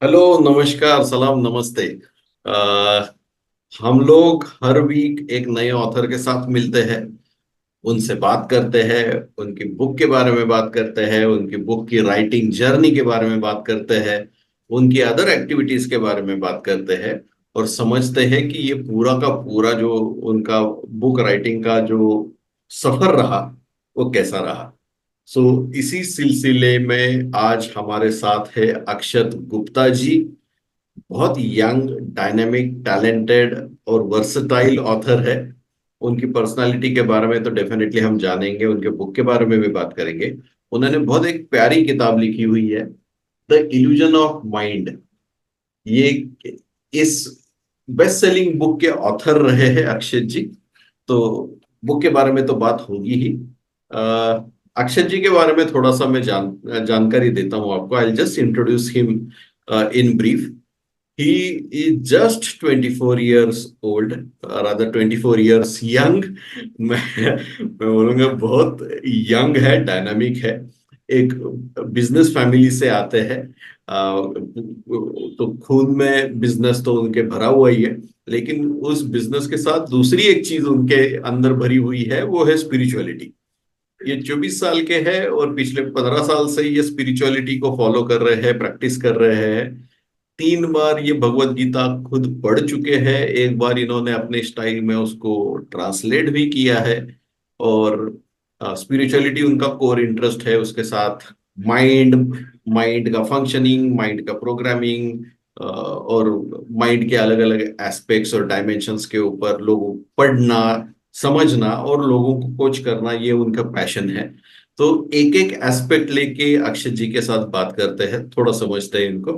Hello, नमस्कार, सलाम, नमस्ते। आ, हम लोग हर वीक एक नए ऑथर के साथ मिलते हैं, उनसे बात करते हैं, उनकी बुक के बारे में बात करते हैं, उनकी बुक की राइटिंग जर्नी के बारे में बात करते हैं, उनकी अदर एक्टिविटीज के बारे में बात करते हैं और समझते हैं कि ये पूरा का पूरा जो उनका बुक राइटिंग का जो सफर रहा वो कैसा रहा। सो इसी सिलसिले में आज हमारे साथ है अक्षत गुप्ता जी। बहुत यंग, डायनेमिक, टैलेंटेड और वर्सटाइल ऑथर है। उनकी पर्सनालिटी के बारे में तो डेफिनेटली हम जानेंगे, उनके बुक के बारे में भी बात करेंगे। उन्होंने बहुत एक प्यारी किताब लिखी हुई है, द इल्यूजन ऑफ माइंड। ये इस बेस्ट सेलिंग बुक के ऑथर रहे हैं अक्षत जी। तो बुक के बारे में तो बात होगी ही। अक्षत जी के बारे में थोड़ा सा मैं जानकारी देता हूँ आपको। I just introduce him in brief. He is just 24 years old, rather 24 years young। मैं बोलूंगा बहुत यंग है, डायनामिक है। एक बिजनेस फैमिली से आते हैं। तो खून में बिजनेस तो उनके भरा हुआ ही है, लेकिन उस बिजनेस के साथ दूसरी एक चीज उनके अंदर भरी हुई है, वो है स्पिरिचुअलिटी। ये 24 साल के हैं और पिछले 15 साल से ये स्पिरिचुअलिटी को फॉलो कर रहे हैं, प्रैक्टिस कर रहे हैं। 3 बार ये भगवत गीता खुद पढ़ चुके हैं, एक बार इन्होंने अपने स्टाइल में उसको ट्रांसलेट भी किया है। और स्पिरिचुअलिटी उनका कोर इंटरेस्ट है, उसके साथ माइंड, माइंड का फंक्शनिंग, माइंड का प्रोग्रामिंग और माइंड के अलग अलग एस्पेक्ट्स और डायमेंशंस के ऊपर लोगों को पढ़ना, समझना और लोगों को कोच करना, ये उनका पैशन है। तो एक एक एस्पेक्ट लेके अक्षत जी के साथ बात करते हैं, थोड़ा समझते हैं इनको।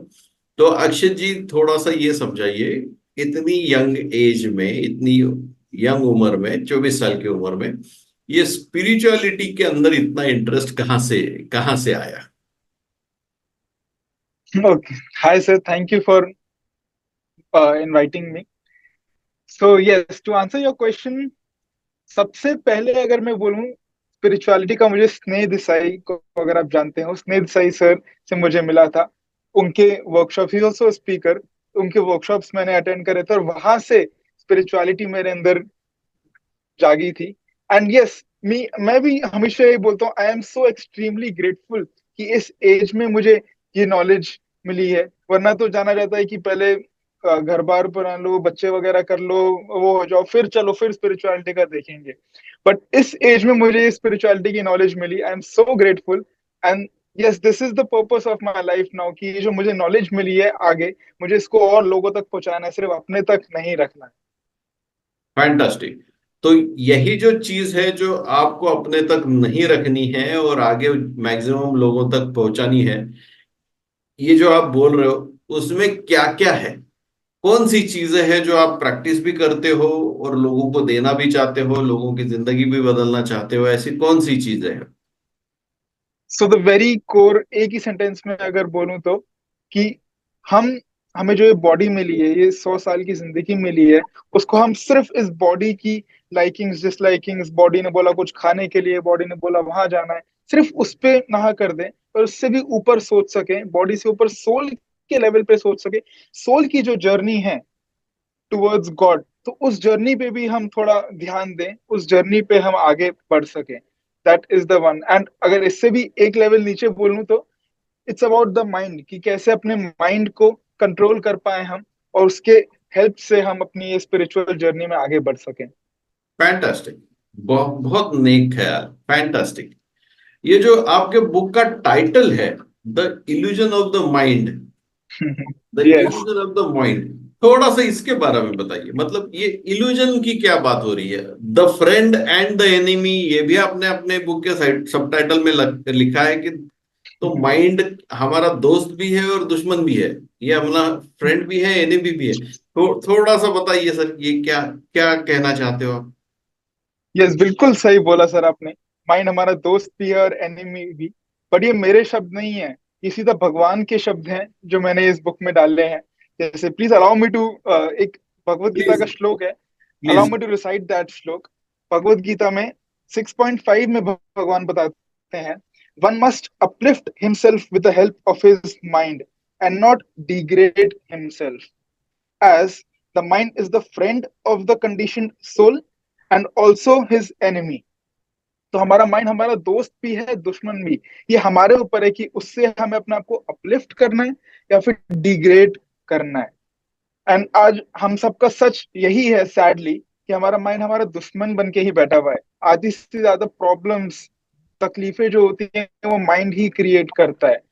तो अक्षत जी, थोड़ा सा ये समझाइए, इतनी यंग एज में, इतनी यंग उम्र में, 24 साल की उम्र में ये स्पिरिचुअलिटी के अंदर इतना इंटरेस्ट कहाँ से आया? Okay. Hi, sir. Thank you for inviting me. So, yes, to answer your question, सबसे पहले अगर मैं बोलूं स्पिरिचुअलिटी का, मुझे स्नेह देसाई को अगर आप जानते हो, स्नेह देसाई सर से मुझे मिला था। उनके वर्कशॉप, ही ऑल्सो स्पीकर, उनके वर्कशॉप्स मैंने अटेंड करे थे और वहां से स्पिरिचुअलिटी मेरे अंदर जागी थी। एंड यस, मैं भी हमेशा ये बोलता हूँ, आई एम सो एक्सट्रीमली ग्रेटफुल कि इस एज में मुझे ये नॉलेज मिली है। वरना तो जाना जाता है कि पहले घर बार बना लो, बच्चे वगैरह कर लो, वो हो जाओ, फिर चलो फिर स्पिरिचुअलिटी का देखेंगे। बट इस एज में मुझे ये स्पिरिचुअलिटी की नॉलेज मिली, I am so grateful. And yes, this is the purpose of my life now, कि ये जो मुझे नॉलेज मिली है आगे, मुझे इसको और लोगों तक पहुंचाना है, सिर्फ अपने तक नहीं रखना है। फैंटास्टिक। तो यही जो चीज है जो आपको अपने तक नहीं रखनी है और आगे मैक्सिमम लोगों तक पहुंचानी है, ये जो आप बोल रहे हो, उसमें क्या क्या है? कौन सी चीजें हैं जो आप प्रैक्टिस भी करते हो और लोगों को देना भी चाहते हो, लोगों की जिंदगी भी बदलना चाहते हो? ऐसी कौन सी चीजें हैं? सो द वेरी कोर, एक ही सेंटेंस में अगर बोलूं तो, कि हम हमें जो ये बॉडी मिली है, ये 100 साल की जिंदगी मिली है, उसको हम सिर्फ इस बॉडी की लाइकिंग्स डिसलाइकिंग्स, बॉडी ने बोला कुछ खाने के लिए, बॉडी ने बोला वहां जाना है, सिर्फ उस पे नहा कर दें, और उससे भी ऊपर सोच सकें, बॉडी से ऊपर सोल के लेवल पे सोच सके, सोल की जो जर्नी है टुवर्ड्स गॉड, तो उस जर्नी पे भी हम थोड़ा ध्यान दें, उस जर्नी पे हम आगे बढ़ सकें। That is the one. And अगर इससे भी एक लेवल नीचे बोलूं तो, इट्स अबाउट द माइंड, कि कैसे अपने माइंड को कंट्रोल कर पाए हम, और उसके हेल्प से हम अपनी ये स्पिरिचुअल जर्नी में आगे बढ़ सकें। फैंटास्टिक। बहुत बहुत नेक ख्याल, फैंटास्टिक। ये जो आपके बुक का टाइटल है, the illusion of the mind, the yes. Illusion of the mind, थोड़ा सा इसके बारे में बताइए। मतलब ये इल्यूजन की क्या बात हो रही है? The friend and the enemy, ये भी आपने अपने बुक के साइड सब टाइटल में लिखा है कि तो माइंड हमारा दोस्त भी है और दुश्मन भी है, ये हमारा फ्रेंड भी है, एनिमी भी है। तो थोड़ा सा बताइए सर, ये क्या क्या कहना चाहते हो आप? यस, बिल्कुल सही बोला सर आपने। माइंड हमारा दोस्त भी है और एनिमी भी। पर ये मेरे शब्द नहीं है, ये सीधा भगवान के शब्द हैं जो मैंने इस बुक में डाले हैं। जैसे, प्लीज अलाउ मी टू, एक भगवत गीता प्लीज, का श्लोक है, allow please. Me to recite that shloka. Bhagavad Gita में 6.5 में भगवान बताते हैं, one must uplift himself with the help of his mind, and not degrade himself, as the mind is the friend of the conditioned soul and also his enemy. तो हमारा mind हमारा दोस्त भी है, दुश्मन भी। ये हमारे ऊपर है कि उससे हमें अपने आप को अपलिफ्ट करना है या फिर डिग्रेड करना है। एंड आज हम सबका सच यही है सैडली, कि हमारा माइंड हमारा दुश्मन बन के ही बैठा हुआ है। आधी से ज्यादा प्रॉब्लम्स, तकलीफें जो होती हैं वो माइंड ही क्रिएट करता है।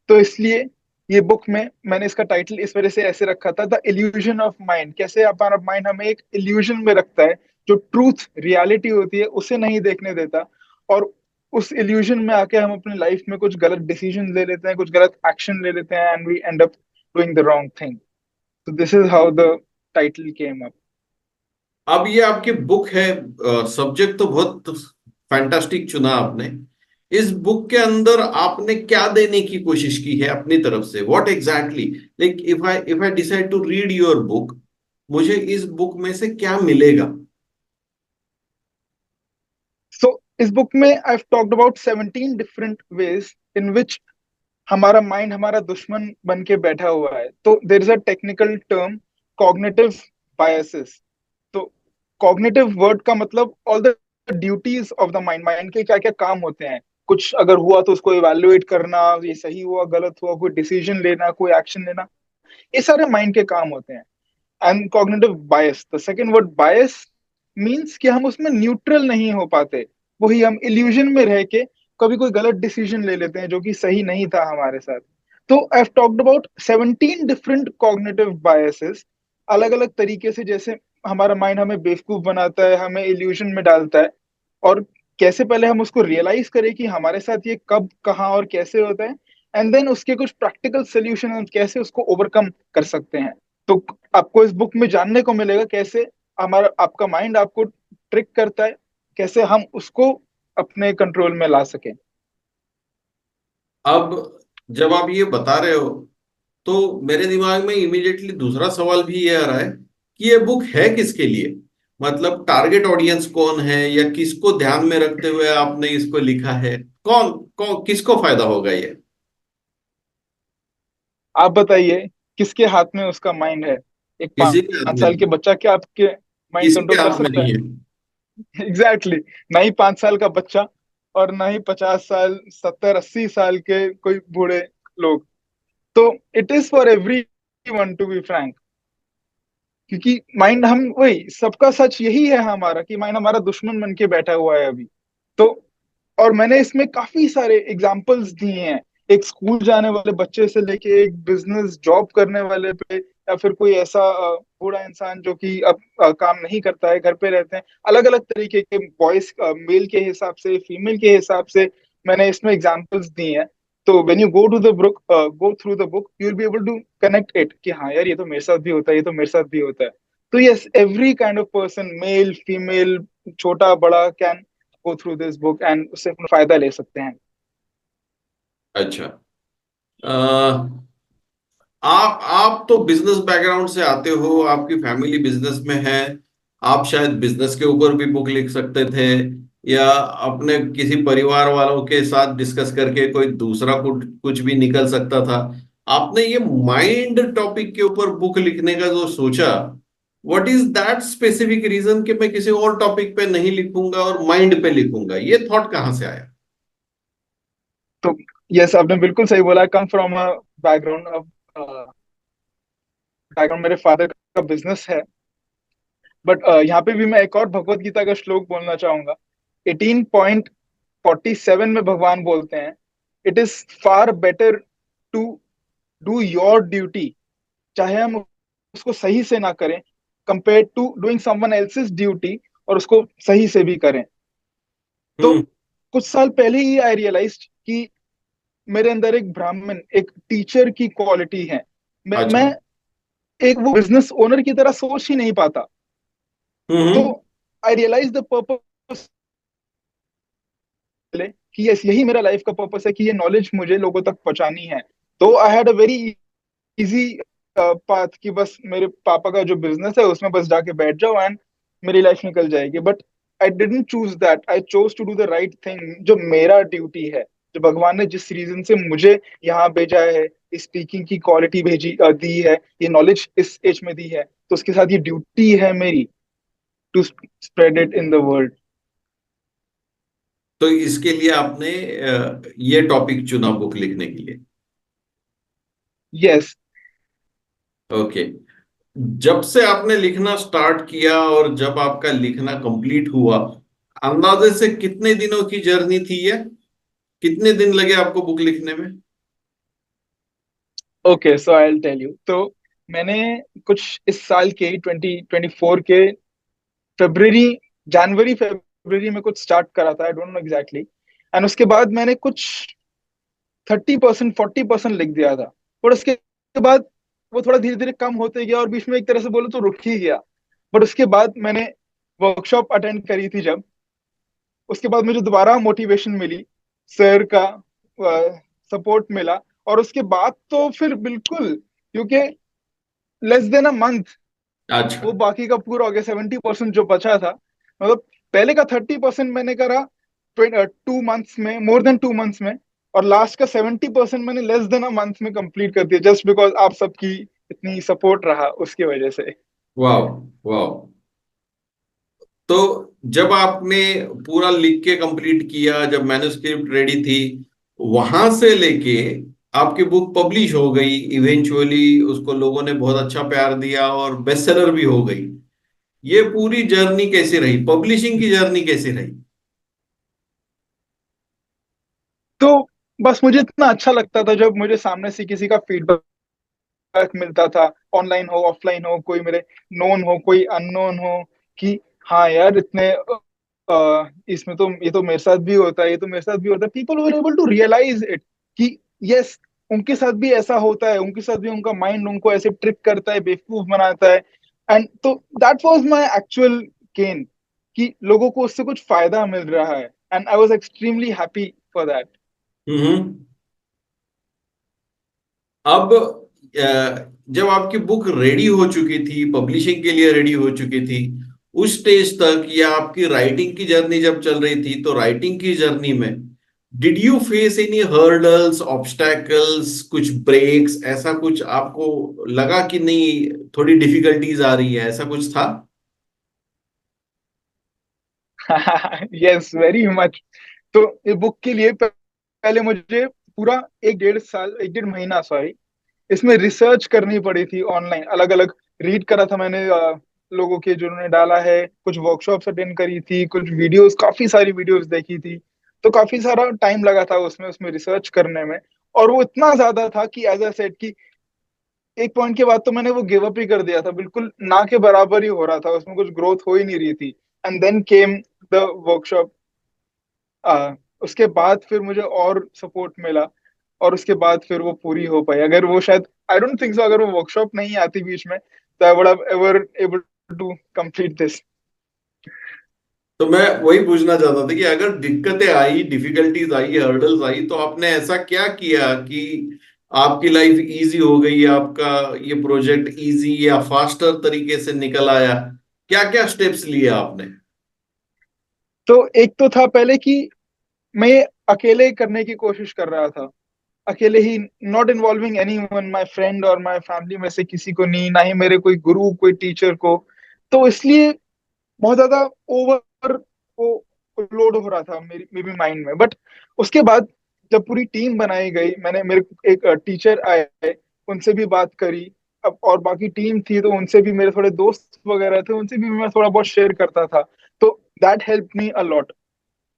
तो इसलिए ये बुक में मैंने इसका टाइटल इस वजह से ऐसे रखा था, द इल्यूजन ऑफ माइंड। कैसे हमारा माइंड हमें एक इल्यूजन में रखता है, जो ट्रूथ रियलिटी होती है उसे नहीं देखने देता, और उस इल्यूजन में आके हम अपनी लाइफ में कुछ गलत डिसीजन ले लेते हैं, कुछ गलत एक्शन ले लेते हैं, and we end up doing the wrong thing. So this is how the title came up. अब ये आपकी बुक है, सब्जेक्ट तो बहुत फैंटास्टिक चुना आपने। इस बुक के अंदर आपने क्या देने की कोशिश की है अपनी तरफ से? What exactly, like if I decide to read your book, मुझे इस बुक में से क्या मिलेगा? So इस बुक में I've talked about 17 different ways in which हमारा माइंड हमारा दुश्मन बन के बैठा हुआ है। तो there is a technical term, cognitive biases. तो कॉग्निटिव वर्ड का मतलब all the duties of the mind, mind के क्या क्या काम होते हैं। कुछ अगर हुआ तो उसको इवेल्युएट करना, ये सही हुआ गलत हुआ, कोई डिसीजन लेना, कोई एक्शन लेना, ये सारे माइंड के काम होते हैं। And cognitive bias, the second word bias means कि हम उसमें न्यूट्रल नहीं हो पाते। वही हम इल्यूजन में रह के कभी कोई गलत डिसीजन ले लेते हैं जो कि सही नहीं था हमारे साथ। तो I have talked about 17 different cognitive biases, अलग अलग तरीके से जैसे हमारा माइंड हमें बेवकूफ बनाता है, हमें इल्यूजन में डालता है, और कैसे पहले हम उसको रियलाइज करें कि हमारे साथ ये कब कहाँ और कैसे होता है, एंड देन उसके कुछ प्रैक्टिकल सोल्यूशन हम कैसे उसको ओवरकम कर सकते हैं। तो आपको इस बुक में जानने को मिलेगा कैसे हमारा आपका माइंड आपको ट्रिक करता है, कैसे हम उसको अपने कंट्रोल में ला सकें। अब जब आप ये बता रहे हो तो मेरे दिमाग में इमीडिएटली दूसरा सवाल भी ये आ रहा है कि ये बुक है किसके लिए? मतलब टारगेट ऑडियंस कौन है, या किसको ध्यान में रखते हुए आपने इसको लिखा है? कौन कौन किसको फायदा होगा ये? आप बताइए, किसके हाथ में उसका माइंड है? एक किसी के हाथ 5 में साल नहीं, के बच्चा क्या आपके माइंड किसी के कंट्रोल कर हाथ में सकता नहीं है? है। Exactly exactly. ना ही 5 साल का बच्चा, और ना ही 50 साल, 70 80 साल के कोई बूढ़े लोग। तो it is for everyone, to be frank. क्योंकि माइंड हम वही सबका सच यही है हमारा, कि माइंड हमारा दुश्मन बन के बैठा हुआ है अभी। तो और मैंने इसमें काफी सारे एग्जाम्पल्स दिए हैं, एक स्कूल जाने वाले बच्चे से लेके एक बिजनेस जॉब करने वाले पे, या फिर कोई ऐसा बूढ़ा इंसान जो कि अब काम नहीं करता है, घर पे रहते हैं। अलग अलग तरीके के बॉयज, मेल के हिसाब से, फीमेल के हिसाब से मैंने इसमें एग्जाम्पल्स दिए हैं। तो when you go to the book, go through the book, you will be able to connect it कि हाँ यार, ये तो मेरे साथ भी होता है, ये तो मेरे साथ भी होता है। तो yes, every kind of person, male female, छोटा बड़ा, can go through this book and उससे अपना फायदा ले सकते हैं। अच्छा। आप तो बिजनेस बैकग्राउंड से आते हो, आपकी फैमिली बिजनेस में है। आप शायद बिजनेस के ऊपर भी बुक लिख सकते थे, या अपने किसी परिवार वालों के साथ डिस्कस करके कोई दूसरा कुछ कुछ भी निकल सकता था। आपने ये माइंड टॉपिक के ऊपर बुक लिखने का जो सोचा, what is that specific reason कि मैं किसी और टॉपिक पे नहीं लिखूंगा और माइंड पे लिखूंगा? ये थॉट कहाँ से आया? तो यस, आपने बिल्कुल सही बोला। Come from a background of background, मेरे फादर का बिजनेस है। बट यहाँ पे भी मैं एक और भगवत गीता का श्लोक बोलना चाहूंगा। 18.47 में भगवान बोलते हैं, it is far better to do your duty, चाहे हम उसको सही से ना करें, compare to doing someone else's duty, और उसको सही से भी करें। तो हम्म। कुछ साल पहले ही आई रियलाइज कि मेरे अंदर एक ब्राह्मण, एक टीचर की क्वालिटी है। मैं अच्छा। एक वो बिजनेस ओनर की तरह सोच ही नहीं पाता। तो हम्म। आई रियलाइज द पर्पस कि यस, यही मेरा लाइफ का पर्पस है, कि ये नॉलेज मुझे लोगों तक पहुंचानी है। तो I had a very easy path, कि बस मेरे पापा का जो बिजनेस है उसमें बस जाके बैठ जाओ एंड मेरी लाइफ निकल जाएगी। But I didn't choose that, I chose to do the right thing, जो मेरा ड्यूटी है, जो भगवान ने जिस रीजन से मुझे यहाँ भेजा है, स्पीकिंग की क्वालिटी दी है, ये नॉलेज इस एज में दी है, तो उसके साथ ये ड्यूटी है मेरी to spread it in the world. तो इसके लिए आपने ये टॉपिक चुना बुक लिखने के लिए? यस। ओके। जब से आपने लिखना स्टार्ट किया और जब आपका लिखना कंप्लीट हुआ, अंदाजे से कितने दिनों की जर्नी थी ये? कितने दिन लगे आपको बुक लिखने में? Okay, so I will tell you. तो मैंने कुछ इस साल के 2024 के फरवरी जनवरी फरवरी में कुछ स्टार्ट करा था, I don't know exactly. And उसके बाद मैंने कुछ 30% 40% लिख दिया था। और उसके बाद वो थोड़ा धीरे धीरे कम होते गया और बीच में एक तरह से बोलो तो रुक ही गया। बट उसके बाद मैंने वर्कशॉप अटेंड करी थी जब, उसके बाद मुझे दोबारा मोटिवेशन मिली, सर का सपोर्ट मिला। और उसके बाद तो फिर बिल्कुल, क्योंकि लेस देन अ मंथ अच्छा। वो बाकी का पूरा हो गया। 70% जो बचा था, मतलब पहले का 30% मैंने करा 2 मंथ्स में, मोर देन 2 मंथ्स में। और लास्ट का 70% मैंने लेस देन अ मंथ में कंप्लीट कर दिया, जस्ट बिकॉज आप सबकी इतनी सपोर्ट रहा उसकी वजह से। वाह, वाह। तो जब आपने पूरा लिख के कंप्लीट किया, जब मैन्युस्क्रिप्ट रेडी थी, वहां से लेके आपकी बुक पब्लिश हो गई इवेंचुअली, उसको लोगों ने बहुत अच्छा प्यार दिया और बेस्ट सेलर भी हो गई, ये पूरी जर्नी कैसी रही? पब्लिशिंग की जर्नी कैसी रही? तो बस मुझे इतना अच्छा लगता था जब मुझे सामने से किसी का फीडबैक मिलता था, ऑनलाइन हो ऑफलाइन हो, कोई मेरे नोन हो कोई अननोन हो, कि हाँ यार इतने इसमें तो ये तो मेरे साथ भी होता है, ये तो मेरे साथ भी होता है। People were able to realise it कि यस, उनके साथ भी ऐसा होता है, उनके साथ भी उनका माइंड उनको ऐसे ट्रिक करता है, बेवकूफ बनाता है। एंड तो that was my actual gain, कि लोगों को उससे कुछ फायदा मिल रहा है। And I was extremely happy for that. Hmm. अब जब आपकी बुक रेडी हो चुकी थी, पब्लिशिंग के लिए रेडी हो चुकी थी, उस स्टेज तक या आपकी राइटिंग की जर्नी जब चल रही थी, तो राइटिंग की जर्नी में did you face any hurdles, obstacles, कुछ ब्रेक्स, ऐसा कुछ आपको लगा कि नहीं थोड़ी डिफिकल्टीज आ रही है, ऐसा कुछ था? Yes, very much. तो ये बुक के लिए पहले मुझे पूरा 1 1.5 साल, 1 1.5 महीना सॉरी, इसमें रिसर्च करनी पड़ी थी ऑनलाइन। अलग अलग रीड करा था मैंने, लोगों के जिन्होंने डाला है, कुछ वर्कशॉप्स अटेंड करी थी, कुछ वीडियोस, काफी सारी वीडियोस देखी थी। तो काफी सारा टाइम लगा था उसमें उसमें रिसर्च करने में। और वो इतना ज्यादा था कि एज अ सेड कि एक पॉइंट के बाद तो मैंने वो गिव अप ही कर दिया था, बिल्कुल ना के बराबर ही हो रहा था, उसमें कुछ ग्रोथ हो ही नहीं रही थी। And then came the workshop. उसके बाद फिर मुझे और सपोर्ट मिला, और उसके बाद फिर वो पूरी हो पाई। अगर वो शायद, आई डोंट थिंक सो, अगर वो वर्कशॉप नहीं आती बीच में, तो I would have ever able to complete this. तो मैं वही पूछना चाहता था कि अगर दिक्कतें आई, डिफिकल्टीज आई, हर्डल्स आई, तो आपने ऐसा क्या किया कि आपकी लाइफ इजी हो गई, आपका ये प्रोजेक्ट इजी या फास्टर तरीके से निकल आया? क्या क्या स्टेप्स लिए आपने? तो एक तो था पहले कि मैं ये अकेले करने की कोशिश कर रहा था, अकेले ही, not involving any one, my friend और माई फैमिली में से किसी को नहीं, ना ही मेरे कोई गुरु कोई टीचर को। तो इसलिए बहुत ज्यादा ओवर वो लोड हो रहा था मेरी मेरे माइंड में। बट उसके बाद जब पूरी टीम बनाई गई, मैंने मेरे एक टीचर आए, उनसे भी बात करी। अब और बाकी टीम थी तो उनसे भी, मेरे थोड़े दोस्त वगैरह थे उनसे भी मैं थोड़ा बहुत शेयर करता था। तो that help me a lot.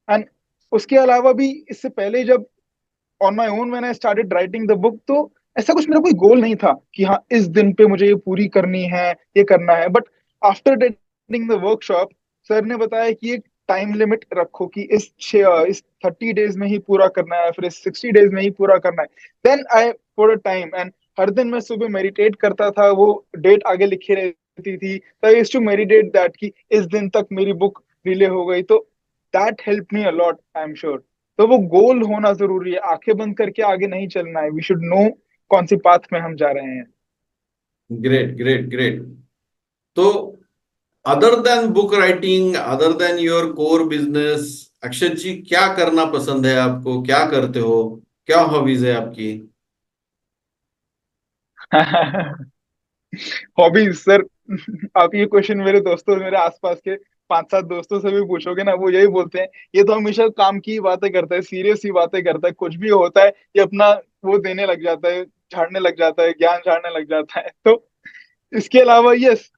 And उसके अलावा भी, इससे पहले जब on my own when I started writing the book, तो ऐसा कुछ मेरा कोई गोल नहीं था कि हाँ इस दिन पे मुझे ये पूरी करनी है, ये करना है। But after attending the workshop, sir ने बताया कि एक टाइम लिमिट रखो, कि इस 30 डेज में ही पूरा करना है, फिर इस 60 डेज में ही पूरा करना है। Then I put a time. And हर दिन मैं सुबह मेडिटेट करता था, वो डेट आगे लिखी रहती थी, तो I used to meditate that कि इस दिन तक मेरी बुक डिले हो गई। तो that help me a lot, I am sure. तो वो गोल होना जरूरी है, आंखें बंद करके आगे नहीं चलना है। वी शुड नो कौन सी पाथ में हम जा रहे हैं। Great, great, great. तो other than book writing, other than your core business, Akshat ji क्या करना पसंद है आपको? क्या करते हो? क्या हॉबीज है आपकी? Hobbies sir. आप ये क्वेश्चन मेरे दोस्तों, मेरे आसपास के 5-7 दोस्तों से भी पूछोगे ना, वो यही बोलते हैं, ये तो हमेशा काम की ही बातें करता है, सीरियस ही बातें करता है, कुछ भी होता है ये अपना वो देने लग जाता है, झाड़ने लग जाता है, ज्ञान झाड़ने लग जाता है। तो इसके अलावा yes,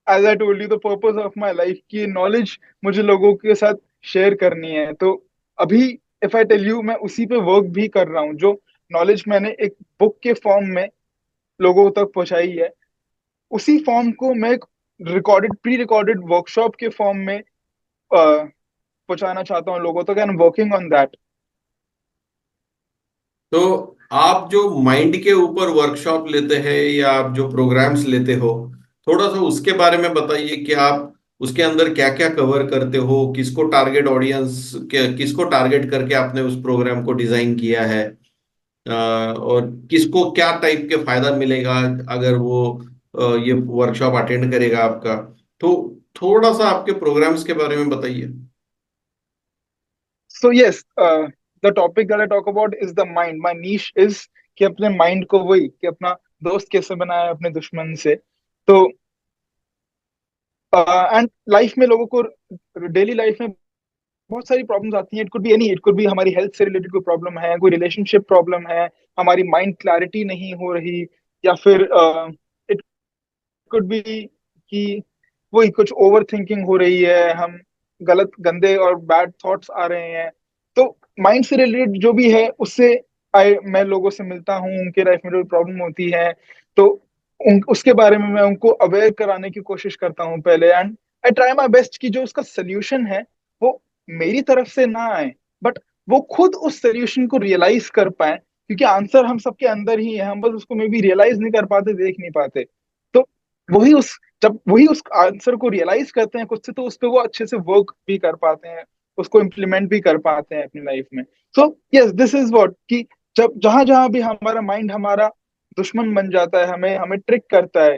as I told you, the purpose of my life की नॉलेज मुझे लोगों के साथ शेयर करनी है। तो अभी इफ आई टेल यू, मैं उसी पे वर्क भी कर रहा हूँ। जो नॉलेज मैंने एक बुक के फॉर्म में लोगों तक पहुंचाई है, उसी फॉर्म को मैं एक प्री रिकॉर्डेड वर्कशॉप के फॉर्म में पहुंचाना चाहता हूँ लोगों तक, एंड वर्किंग ऑन दैट। तो आप जो माइंड के ऊपर वर्कशॉप लेते हैं या आप जो प्रोग्राम्स लेते हो, थोड़ा सा उसके बारे में बताइए कि आप उसके अंदर क्या क्या कवर करते हो, किसको टारगेट ऑडियंस, किसको टारगेट करके आपने उस प्रोग्राम को डिजाइन किया है, और किसको क्या टाइप के फायदा मिलेगा अगर वो ये वर्कशॉप अटेंड करेगा आपका। तो थोड़ा सा आपके प्रोग्राम्स के बारे में बताइए। So yes, the topic that I talk about is the mind. My niche is कि अपने माइंड को, वही कि अपना दोस्त कैसे बनाया अपने दुश्मन से। तो एंड लाइफ में लोगों को, डेली लाइफ में बहुत सारी प्रॉब्लम्स आती हैं। It could be any, it could be हमारी हेल्थ से रिलेटेड कोई प्रॉब्लम है, कोई रिलेशनशिप प्रॉब्लम है, हमारी माइंड क्लैरिटी नहीं हो रही, या फिर इट कुड बी कि वही कुछ ओवर थिंकिंग हो रही है, हम गलत गंदे और बैड थॉट्स आ रहे हैं। तो माइंड से रिलेटेड जो भी है उससे मैं लोगों से मिलता हूँ, उनके लाइफ में जो प्रॉब्लम होती है, तो उसके बारे में मैं उनको अवेयर कराने की कोशिश करता हूँ पहले। And I try my best कि जो उसका सोल्यूशन है वो मेरी तरफ से ना आए, बट वो खुद उस सोल्यूशन को रियलाइज कर पाए, क्योंकि आंसर हम सबके अंदर ही है, हम बस उसको मे बी रियलाइज नहीं कर पाते, देख नहीं पाते। तो वही उस जब वही उस आंसर को रियलाइज करते हैं खुद से, तो उस पर वो अच्छे से वर्क भी कर पाते हैं, उसको इम्प्लीमेंट भी कर पाते हैं अपनी लाइफ में। So yes, this is what कि जब जहां जहां भी हमारा माइंड हमारा दुश्मन बन जाता है, हमें हमें ट्रिक करता है,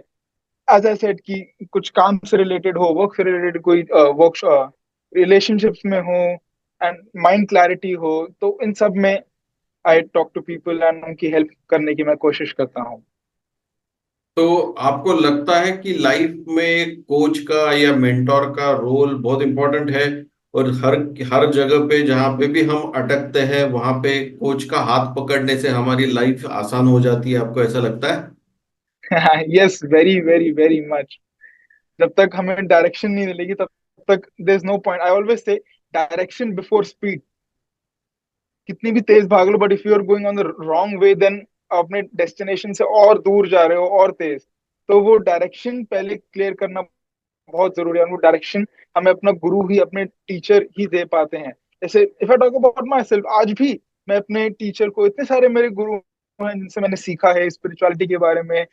एज आई सेड कि कुछ काम से रिलेटेड हो, वर्क से रिलेटेड कोई वर्क, रिलेशनशिप्स में हो, एंड माइंड क्लैरिटी हो, तो इन सब में I talk to people and उनकी हेल्प करने की मैं कोशिश करता हूँ। तो आपको लगता है कि लाइफ में कोच का या मेंटोर का रोल बहुत इंपॉर्टेंट है, और हर हर जगह पे जहाँ पे भी हम अटकते हैं वहां पे कोच का हाथ पकड़ने से हमारी लाइफ आसान हो जाती है, आपको ऐसा लगता है? Yes, very very very much. जब तक हमें डायरेक्शन नहीं मिलेगी तब तक there is no point. I always say direction before speed. कितनी भी तेज भाग लो, but if you are going on the wrong way, then अपने डेस्टिनेशन से और दूर जा रहे हो और तेज। तो वो डायरेक्शन पहले क्लियर करना बहुत जरूरी है, और वो डायरेक्शन हमें अपना गुरु ही, अपने टीचर ही दे पाते हैं। जैसे if I talk about my self, आज भी मैं अपने टीचर को, इतने सारे मेरे गुरु हैं जिनसे मैंने सीखा है स्पिरिचुअलिटी के बारे में,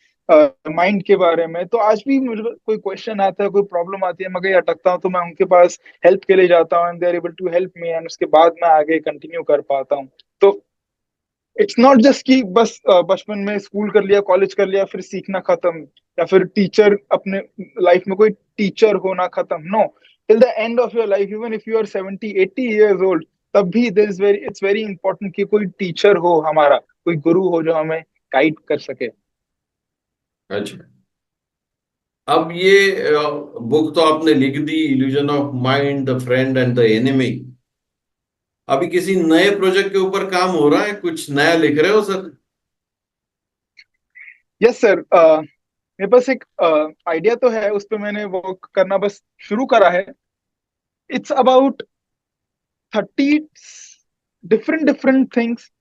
माइंड के बारे में। तो आज भी मुझे कोई क्वेश्चन आता है, कोई प्रॉब्लम आती है, मैं कहीं अटकता हूँ, तो मैं उनके पास हेल्प के लिए जाता हूँ, and they are able to help me, and उसके बाद मैं आगे कंटिन्यू कर पाता हूँ। तो इट्स नॉट जस्ट कि बस बचपन में स्कूल कर लिया, कॉलेज कर लिया, फिर सीखना खत्म, या फिर टीचर अपने लाइफ में कोई टीचर होना खत्म। No, till the end of your life, even if you are 70-80 years old, तब भी there is very it's very important कि कोई टीचर हो हमारा, कोई गुरु हो जो हमें गाइड कर सके। अच्छा। अब ये बुक तो आपने लिख दी, illusion of mind, the friend and the enemy. अभी किसी नए प्रोजेक्ट के ऊपर काम हो रहा है, कुछ नया लिख रहे हो सर? यस सर, मेरे पास एक आइडिया तो है, उस पर मैंने वर्क करना बस शुरू करा है। It's about 30 different different things,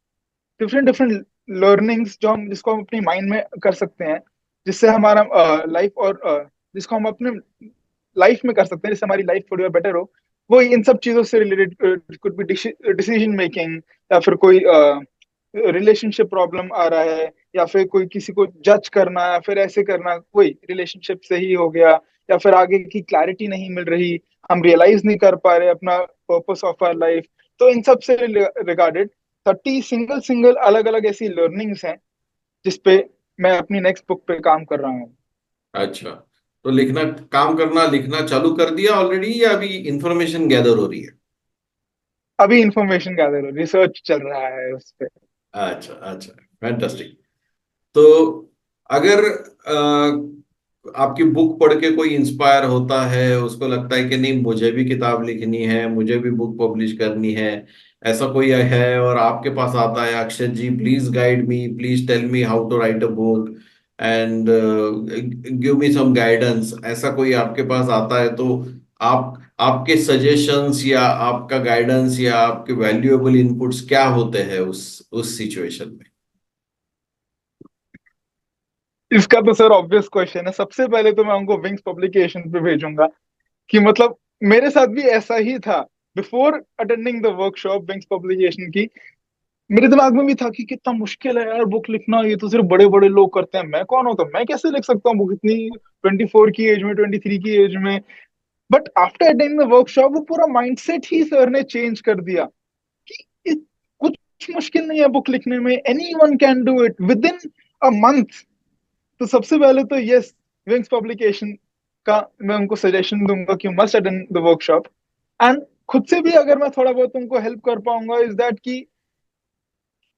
different different learnings जो हम, जिसको हम अपनी माइंड में कर सकते हैं, जिससे हमारा लाइफ, और जिसको हम अपने लाइफ में कर सकते हैं जिससे हमारी लाइफ थोड़ी और बेटर हो। वो इन सब चीजों से related could be decision making, या फिर कोई रिलेशनशिप प्रॉब्लम आ रहा है, या फिर कोई किसी को जज करना, या फिर ऐसे करना, कोई रिलेशनशिप से ही हो गया, या फिर आगे की क्लैरिटी नहीं मिल रही, हम रियलाइज नहीं कर पा रहे अपना पर्पस ऑफ आवर लाइफ। तो इन सब से रिगार्डेड 30 सिंगल सिंगल अलग अलग ऐसी लर्निंग्स हैं जिसपे मैं अपनी नेक्स्ट बुक पे काम कर रहा हूँ। अच्छा। तो लिखना, काम करना, लिखना चालू कर दिया ऑलरेडी या अभी इंफॉर्मेशन गैदर हो रही है? अभी इंफॉर्मेशन गैदर, रिसर्च चल रहा है उस पे। अच्छा अच्छा, फैंटास्टिक। तो अगर आपकी बुक पढ़ के कोई इंस्पायर होता है, उसको लगता है कि नहीं मुझे भी किताब लिखनी है, मुझे भी बुक पब्लिश करनी है, ऐसा कोई है और आपके पास आता है, Akshat ji please guide me, please tell me how to write a book and give me some guidance, ऐसा कोई आपके पास आता है, तो आप आपके सजेशंस या आपका गाइडेंस या आपके वैल्यूएबल इनपुट्स क्या होते हैं उस सिचुएशन में? इसका तो सर ऑब्वियस क्वेश्चन है। सबसे पहले तो मैं उनको विंग्स पब्लिकेशन पे भेजूंगा कि मतलब मेरे साथ भी ऐसा ही था। Before attending the workshop wings publication की, मेरे दिमाग में भी था कि कितना मुश्किल है यार बुक लिखना, ये तो सिर्फ बड़े बड़े लोग करते हैं, मैं कौन होता, मैं कैसे लिख सकता हूँ बुक इतनी 24 की एज में, 23 की एज में। But after attending the workshop वो पूरा माइंडसेट ही सर ने चेंज कर दिया कि कुछ मुश्किल नहीं है बुक लिखने में, any one can do it with in a month. तो सबसे पहले तो यस, विंग्स पब्लिकेशन का मैं उनको सजेशन दूंगा कि must attend the workshop. And खुद से भी अगर मैं थोड़ा बहुत उनको हेल्प कर पाऊंगा इज दैट कि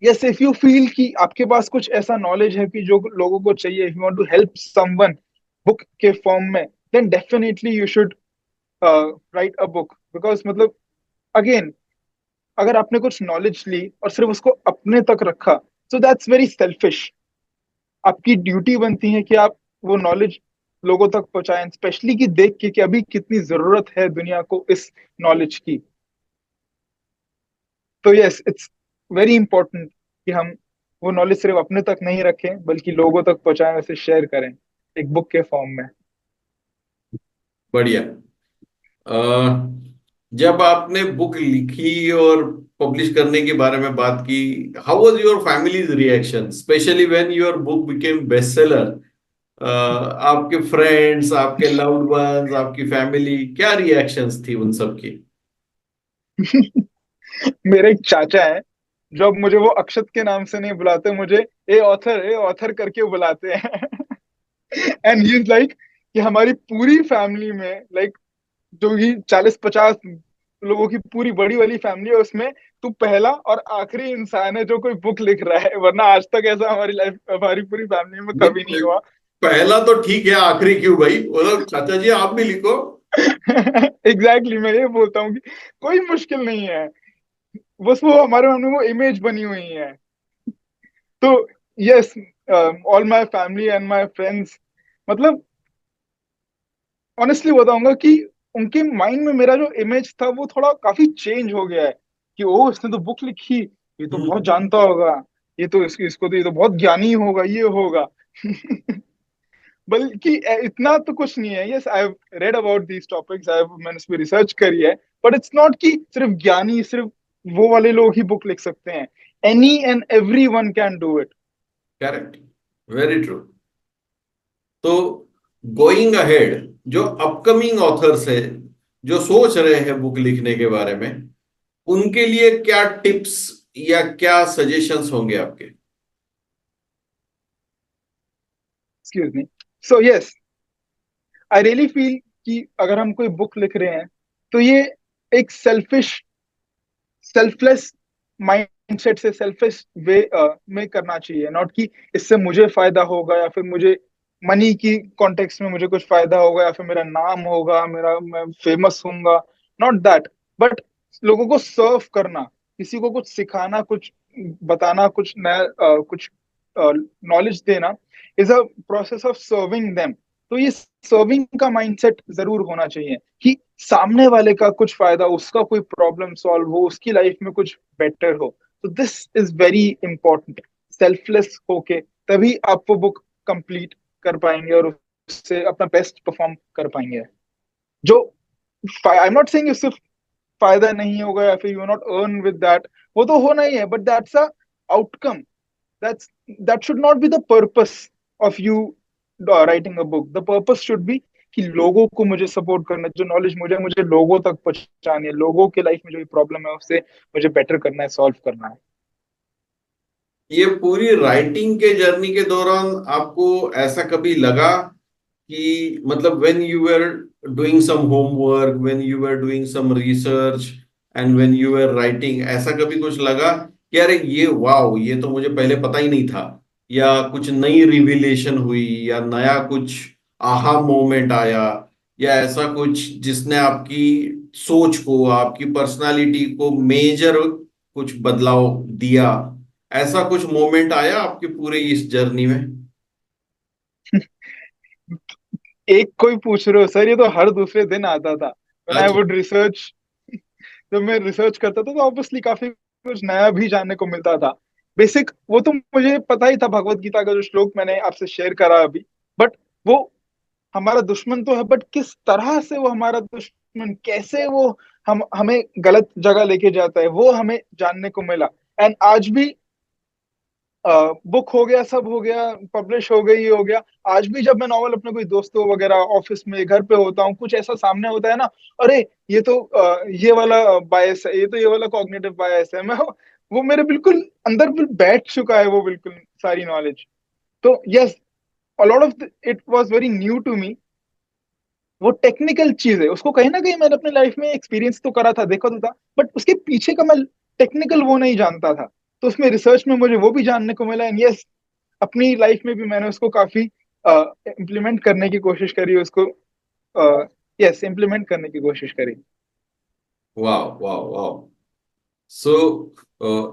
यस, इफ यू फील कि आपके पास कुछ ऐसा नॉलेज है कि जो लोगों को चाहिए, you want to help someone book के फॉर्म में, then definitely you should write a book. Because मतलब अगेन, अगर आपने कुछ नॉलेज ली और सिर्फ उसको अपने तक रखा, सो दैट्स वेरी सेल्फिश। आपकी ड्यूटी बनती है कि आप वो नॉलेज लोगों तक पहुंचाएं, स्पेशली कि देख के कि अभी कितनी जरूरत है दुनिया को इस नॉलेज की। तो यस, इट्स वेरी इंपॉर्टेंट कि हम वो नॉलेज सिर्फ अपने तक नहीं रखें बल्कि लोगों तक पहुंचाएं, उसे शेयर करें एक बुक के फॉर्म में। बढ़िया। जब आपने बुक लिखी और पब्लिश करने के बारे में बात की, how was your families reaction, specially when your book became best seller? आपके फ्रेंड्स, आपके लव्ड वंस, आपकी फैमिली, क्या रिएक्शंस थी उन सब की? मेरे एक चाचा है जो अब मुझे वो अक्षत के नाम से नहीं बुलाते, मुझे ए ऑथर करके बुलाते हैं। एंड ही इज लाइक कि हमारी पूरी फैमिली में, लाइक जो ही 40-50 लोगों की पूरी बड़ी वाली फैमिली है, उसमें तू पहला और आखिरी इंसान है जो कोई बुक लिख रहा है, वरना आज तक ऐसा हमारी लाइफ, हमारी पूरी फैमिली में कभी नहीं नहीं, हुआ। पहला तो ठीक है, आखिरी क्यों भाई? बोलो चाचा जी आप भी लिखो। एग्जैक्टली, मैं ये बोलता हूँ कि कोई मुश्किल नहीं है, बस वो हमारे मन में वो इमेज बनी हुई है। तो yes, all my family and my friends, मतलब ऑनेस्टली बताऊंगा कि उनके माइंड में मेरा जो इमेज था वो थोड़ा काफी चेंज हो गया है कि ओ इसने तो बुक लिखी, ये तो बहुत जानता होगा, ये तो इसको तो ये तो बहुत ज्ञानी होगा, ये होगा। बल्कि इतना तो कुछ नहीं है। Yes, I have read about these topics, I have, मैंने इस पे रिसर्च करी है। बट इट्स नॉट कि सिर्फ ज्ञानी, सिर्फ वो वाले लोग ही बुक लिख सकते हैं। Any and every one can do it. Correct, very true. तो गोइंग अहेड, जो अपकमिंग ऑथर्स है, जो सोच रहे हैं बुक लिखने के बारे में, उनके लिए क्या टिप्स या क्या सजेशंस होंगे आपके? Excuse me. So yes, I really feel कि अगर हम कोई बुक लिख रहे हैं तो ये एक सेल्फलेस माइंडसेट से, सेल्फिश वे में करना चाहिए। नॉट कि इससे मुझे फायदा होगा या फिर मुझे मनी की कॉन्टेक्स्ट में मुझे कुछ फायदा होगा या फिर मेरा नाम होगा, मेरा, मैं फेमस होऊंगा, नॉट दैट। बट लोगों को सर्व करना, किसी को कुछ सिखाना, कुछ बताना, कुछ नया कुछ नॉलेज देना is a process of serving them. तो ये सर्विंग का माइंडसेट जरूर होना चाहिए कि सामने वाले का कुछ फायदा, उसका कोई प्रॉब्लम सॉल्व हो, उसकी लाइफ में कुछ बेटर हो। तो this is very important. Selfless होके तभी आप वो बुक कंप्लीट कर पाएंगे और उससे अपना बेस्ट परफॉर्म कर पाएंगे। जो आई एम नॉट सेइंग उससे फायदा नहीं होगा या फिर you not earn with that, वो तो होना ही है, but that's a outcome. That's that should not be the purpose of you writing a book. The purpose should be कि लोगों को मुझे सपोर्ट करना है, जो नॉलेज मुझे मुझे लोगों तक पहुंचानी है, लोगों के लाइफ में जो भी प्रॉब्लम है उससे मुझे बेटर करना है, सॉल्व करना है। ये पूरी राइटिंग के जर्नी के दौरान आपको ऐसा कभी लगा कि मतलब when you were doing some homework, when you were doing some research and when you were writing, ऐसा कभी कुछ लगा कि अरे ये वाओ, ये तो मुझे पहले पता ही नहीं था? या कुछ नई रिविलेशन हुई, या नया कुछ आहा मोमेंट आया, या ऐसा कुछ जिसने आपकी सोच को, आपकी पर्सनालिटी को मेजर कुछ बदलाव दिया, ऐसा कुछ मोमेंट आया आपके पूरे इस जर्नी में? एक कोई पूछ रहे हो सर, ये तो हर दूसरे दिन आता था व्हेन आई अच्छा। Would research. जब मैं रिसर्च करता था तो ऑब्वियसली काफी कुछ नया भी जानने को मिलता था। बेसिक वो तो मुझे पता ही था, भगवत गीता का जो श्लोक मैंने आपसे शेयर करा अभी। बट वो हमारा दुश्मन तो है, बट किस तरह से वो हमारा दुश्मन, कैसे वो हम हमें गलत जगह लेके जाता है, वो हमें जानने को मिला। एंड आज भी बुक हो गया, सब हो गया, पब्लिश हो गई, ये हो गया। आज भी जब मैं नॉवल अपने कोई दोस्तों वगैरह, ऑफिस में, घर पे होता हूँ, कुछ ऐसा सामने होता है ना, अरे ये तो ये वाला बायस है, ये तो ये वाला कॉग्निटिव बायस है, मैं वो मेरे बिल्कुल अंदर बैठ चुका है वो बिल्कुल सारी नॉलेज। तो yes, a lot of it was very new to me. वो टेक्निकल चीज है, उसको कहीं ना कहीं मैंने अपने लाइफ में एक्सपीरियंस तो करा था, देखा तो था, बट उसके पीछे का मैं टेक्निकल वो नहीं जानता था। तो उसमें रिसर्च में मुझे वो भी जानने को मिला। एंड यस, अपनी लाइफ में भी मैंने उसको काफी इम्प्लीमेंट करने की कोशिश करी, उसको यस इम्प्लीमेंट करने की कोशिश करी। वाह वाह वाह। So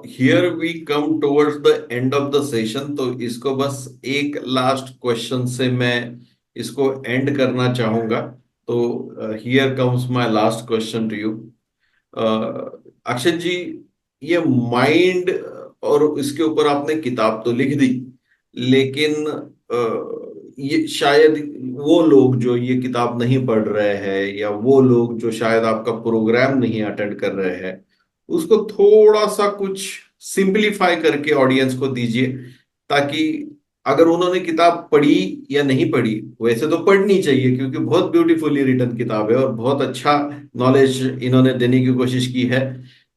here we come towards the end of the session, तो इसको बस एक लास्ट क्वेश्चन से मैं इसको एंड करना चाहूंगा। तो here comes my last question to you, Akshay ji. ये माइंड, और इसके ऊपर आपने किताब तो लिख दी, लेकिन ये शायद वो लोग जो ये किताब नहीं पढ़ रहे हैं, या वो लोग जो शायद आपका प्रोग्राम नहीं अटेंड कर रहे हैं, उसको थोड़ा सा कुछ सिंपलीफाई करके ऑडियंस को दीजिए, ताकि अगर उन्होंने किताब पढ़ी या नहीं पढ़ी, वैसे तो पढ़नी चाहिए क्योंकि बहुत ब्यूटीफुली रिटन किताब है और बहुत अच्छा नॉलेज इन्होंने देने की कोशिश की है,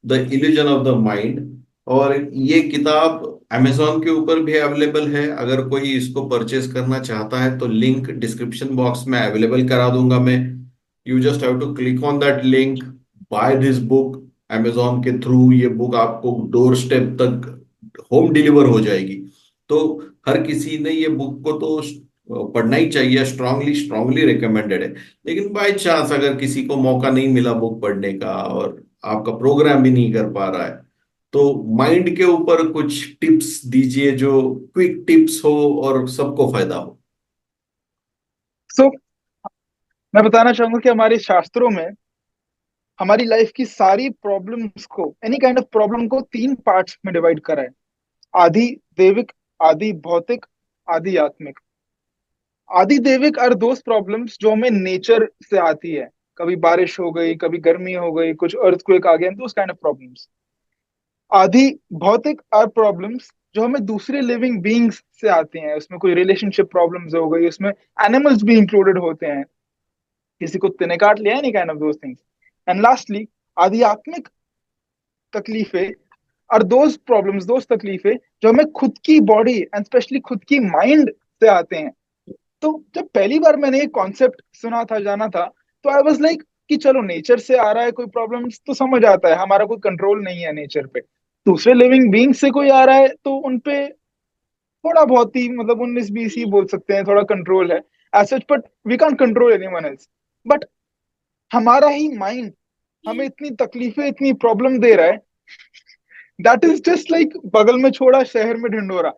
the illusion of the mind. और ये किताब अमेजोन के ऊपर भी अवेलेबल है, अगर कोई इसको परचेस करना चाहता है तो लिंक डिस्क्रिप्शन बॉक्स में अवेलेबल करा दूंगा मैं। You just have to click on that link, buy this book. Amazon के थ्रू ये बुक आपको डोर स्टेप तक होम डिलीवर हो जाएगी। तो हर किसी ने ये बुक को तो पढ़ना ही चाहिए, स्ट्रांगली स्ट्रांगली रिकमेंडेड है। लेकिन बाय चांस अगर किसी को मौका नहीं मिला बुक पढ़ने का, और आपका प्रोग्राम भी नहीं कर पा रहा है, तो माइंड के ऊपर कुछ टिप्स दीजिए जो क्विक टिप्स हो और सबको फायदा हो। सो मैं बताना चाहूंगा कि हमारे शास्त्रों में हमारी लाइफ की सारी प्रॉब्लम्स को, एनी काइंड ऑफ प्रॉब्लम को, तीन पार्ट्स में डिवाइड करा है। आदि देविक, आदि भौतिक, आदि आत्मिक। आदि देविक आर दोस प्रॉब्लम्स जो हमें नेचर से आती है। कभी बारिश हो गई, कभी गर्मी हो गई, कुछ अर्थक्वेक आ गया, दोस काइंड ऑफ प्रॉब्लम्स। आदि भौतिक आर प्रॉब्लम्स जो हमें दूसरे लिविंग बीइंग्स से आती हैं। उसमें कोई रिलेशनशिप प्रॉब्लम्स हो गई, उसमें एनिमल्स भी इंक्लूडेड होते हैं, किसी कुत्ते ने काट लिया, any kind of those things. And lastly आध्यात्मिक तकलीफें और दोज तकलीफें जो हमें खुद की बॉडी एंड स्पेशली खुद की माइंड से आते हैं। तो जब पहली बार मैंने ये कॉन्सेप्ट सुना था, जाना था, तो आई वाज लाइक कि चलो नेचर से आ रहा है कोई प्रॉब्लम्स तो समझ आता है, हमारा कोई कंट्रोल नहीं है नेचर पे। दूसरे लिविंग बीइंग से कोई आ रहा है तो उनपे थोड़ा बहुत ही, मतलब 19-20 ही बोल सकते हैं, थोड़ा कंट्रोल है as such, but we can't control anyone else. But हमारा ही माइंड हमें इतनी तकलीफें, इतनी प्रॉब्लम दे रहा है। दैट इज जस्ट लाइक बगल में छोड़ा शहर में ढिंडोरा।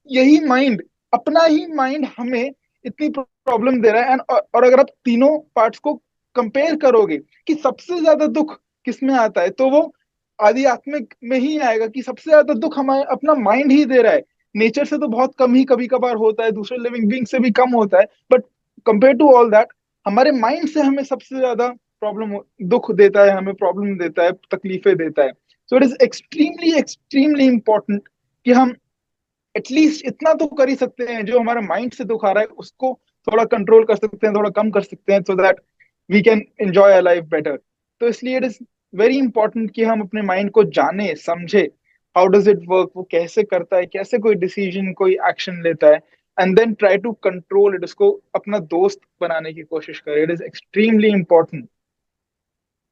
यही माइंड, अपना ही माइंड हमें इतनी प्रॉब्लम दे रहा है। एंड और अगर आप तीनों पार्ट्स को कंपेयर करोगे कि सबसे ज्यादा दुख किस में आता है, तो वो आध्यात्मिक में ही आएगा कि सबसे ज्यादा दुख हमारे अपना माइंड ही दे रहा है। नेचर से तो बहुत कम ही कभी कभार होता है, दूसरे लिविंग बीइंग से भी कम होता है, but compare to all that हमारे माइंड से हमें सबसे ज्यादा प्रॉब्लम, दुख देता है, हमें प्रॉब्लम देता है, तकलीफें देता है। So it is extremely extremely important कि हम एटलीस्ट इतना तो कर ही सकते हैं, जो हमारे माइंड से दुख आ रहा है उसको थोड़ा कंट्रोल कर सकते हैं, थोड़ा कम कर सकते हैं, so that we can enjoy a life better. तो इसलिए इट इज वेरी इंपॉर्टेंट कि हम अपने माइंड को जाने, समझे, हाउ डज इट वर्क, वो कैसे करता है, कैसे कोई डिसीजन, कोई एक्शन लेता है, and then try to control it, उसको अपना दोस्त बनाने की कोशिश करें। It is extremely important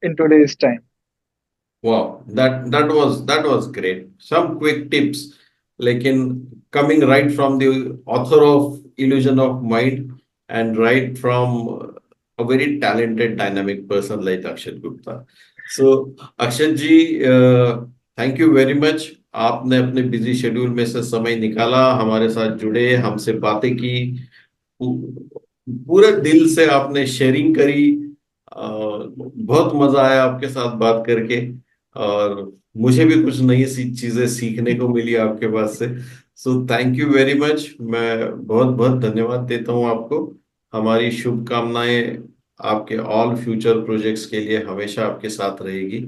in today's time. Wow, that was great. Some quick tips. लेकिन coming right from the author of illusion of mind and right from a very talented dynamic person like Akshat Gupta. So Akshat ji, thank you very much. आपने अपने busy schedule में से समय निकाला, हमारे साथ जुड़े, हमसे बातें की, पूरे दिल से आपने शेयरिंग करी. बहुत मजा आया आपके साथ बात करके, और मुझे भी कुछ नई सी चीजें सीखने को मिली आपके पास से. So thank you very much. मैं बहुत बहुत धन्यवाद देता हूँ आपको. हमारी शुभकामनाएं आपके ऑल फ्यूचर प्रोजेक्ट्स के लिए हमेशा आपके साथ रहेगी.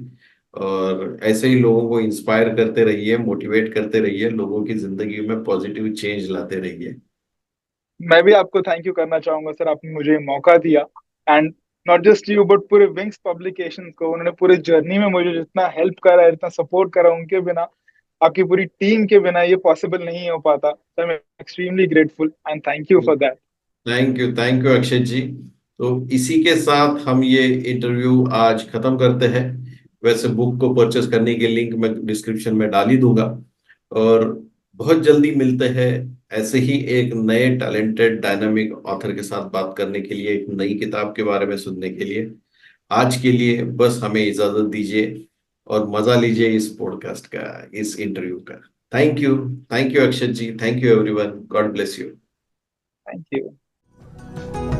और ऐसे ही लोगों को इंस्पायर करते रहिए, मोटिवेट करते रहिए, लोगों की जिंदगी में पॉजिटिव चेंज लाते रहिए. मैं भी आपको थैंक यू करना चाहूंगा सर, आपने मुझे मौका दिया। And not just you but पूरे विंग्स पब्लिकेशन को, उन्होंने पूरे जर्नी में मुझे जितना हेल्प करा, जितना सपोर्ट करा, उनके बिना, आपकी पूरी टीम के बिना ये पॉसिबल नहीं हो पाता सर. मैं extremely grateful and thank you for that. Thank you Akshay ji. तो इसी के साथ हम ये इंटरव्यू आज खत्म करते हैं. वैसे बुक को परचेस करने के लिंक मैं डिस्क्रिप्शन में डाल ही दूंगा. और बहुत जल्दी मिलते हैं ऐसे ही एक नए टैलेंटेड डायनामिक ऑथर के साथ बात करने के लिए, एक नई किताब के बारे में सुनने के लिए. आज के लिए बस हमें इजाजत दीजिए और मजा लीजिए इस पॉडकास्ट का, इस इंटरव्यू का. Thank you. Thank you Akshat ji. Thank you everyone. God bless you. Thank you.